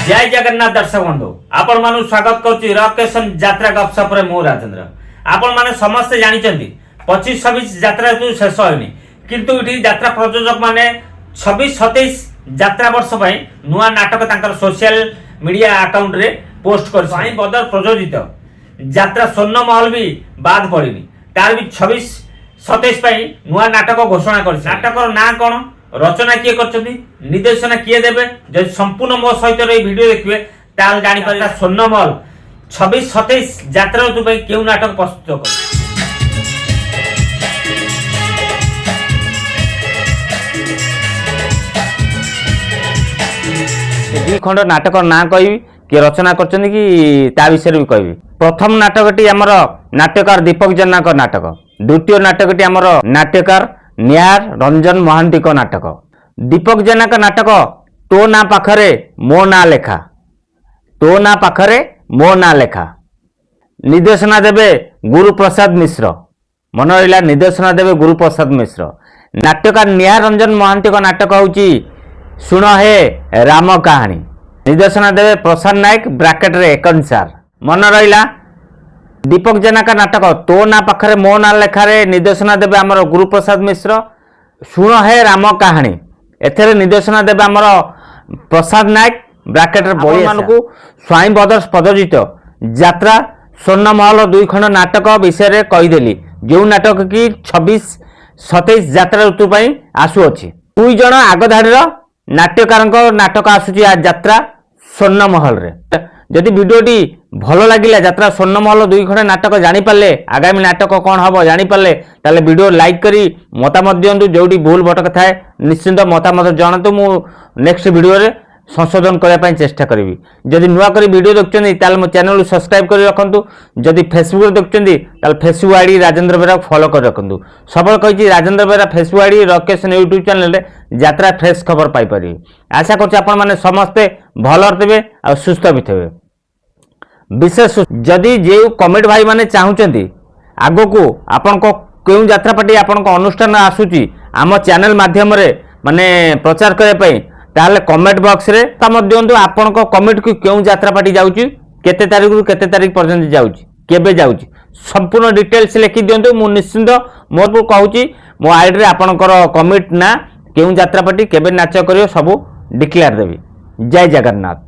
जय जगन्नाथ दर्शक बंधु आपण मानु स्वागत करछि रॉकेशन यात्रा गपसप रे मो राजेंद्र। आपण माने समस्त जानि चंदी 25-26 यात्रा तु शेष होइनी किंतु इठी यात्रा प्रयोजक माने 26-27 यात्रा वर्ष पई नुआ नाटक तांकर सोशल मीडिया अकाउंट रे पोस्ट कर साई बदर प्रयोजित यात्रा स्वर्ण महल भी बाद पड़िनी तार भी 26-27 पई नुआ नाटक घोषणा कर नाटकर ना कोन रचना किए करछथि निर्देशना किए देबे जदि संपूर्ण मो सहित रे वीडियो देखिबे ताल जानि पारे स्वर्णमहल 26-27 यात्रा ऋतु पई केउ नाटक प्रस्तुत कर दी खंड नाटक ना कहि कि रचना करछथि कि ता विषय भी कहबी। प्रथम नाटकटी हमर नाट्यकार दीपक जेना को नाटक, द्वितीय नाटकटी हमर नाट्यकार न्यार रंजन महांती को नाटक। दीपक जेना का नाटक तो ना पाखरे मो ना लेखा, तो ना पाखरे मो ना लेखा। निर्देशना देवे गुरु प्रसाद मिश्र, मन रहा निर्देशना देवे गुरु प्रसाद मिश्र। नाट्यकार न्यार रंजन महांती को नाटक होची सुन हे राम कहानी। निर्देशना देवे प्रसाद नायक ब्राकेट रे एकनसार। मन रहा दीपक जेना का नाटक तो ना पाखरे मो ना लेखारे निर्देशना देवे आमर गुरु प्रसाद मिश्र। शुण हे राम कहानी एथेरे निर्देशना देवे आमर प्रसाद नायक ब्राकेट बड़ी मानक स्वाई ब्रदर्स प्रयोजित यात्रा स्वर्ण महल 2 खंड नाटक विषय रे कहीदेली जो नाटक की 26-27 यात्रा ऋतु पई आसुअछि। 2 जण आगधाड़ी नाट्यकार नाटक आसुची यात्रा स्वर्ण महल रे। जदि वीडियोटी भल लगे यात्रा स्वर्ण महल 2 खंड नाटक जानी पाले आगामी नाटक कौन हम जानी पाले ताले वीडियो लाइक करी मतामत दियंतु। जोटी भूल भटक थाए निश्चिंत मतामत जणातु, मु नेक्स्ट वीडियो रे संशोधन करने चेष्टा करी। जदि नुआ करी वीडियो देखुछन्ती ताले मो चैनल सब्सक्राइब कर रखंतु। जदि फेसबुक रे देखुछन्ती ताले फेसबुक आईडी राजेंद्र बेरा फॉलो कर रखंतु। सबल कहिछि राजेंद्र बेरा फेसबुक आईडी रॉकेशन यूट्यूब चैनल रे यात्रा फ्रेश खबर पाई परिबे। आशा करछि आपण माने समस्ते भल रहबे आ सुस्थ भी थेबे। विशेष जदि जे कमेंट भाई माने चाहुचंती आगो को आपन को केउ यात्रा पार्टी आपन को अनुष्ठान आसुची आम चैनल माध्यम रे माने प्रचार करे पई ताले कमेंट बॉक्स रे तम दियंतु आपन को कमेंट को केउ यात्रा पार्टी जाउची केते तारिख रु केते तारिख पर्यंत जाउची केबे जाउची संपूर्ण डिटेल्स लिखि दियंतु। मु निश्चिंत मोर को कहूची मो आईडी रे आपन को कमेंट ना केउ यात्रा पार्टी केबे नाच करियो सब डिक्लेयर देबी। जय जगन्नाथ।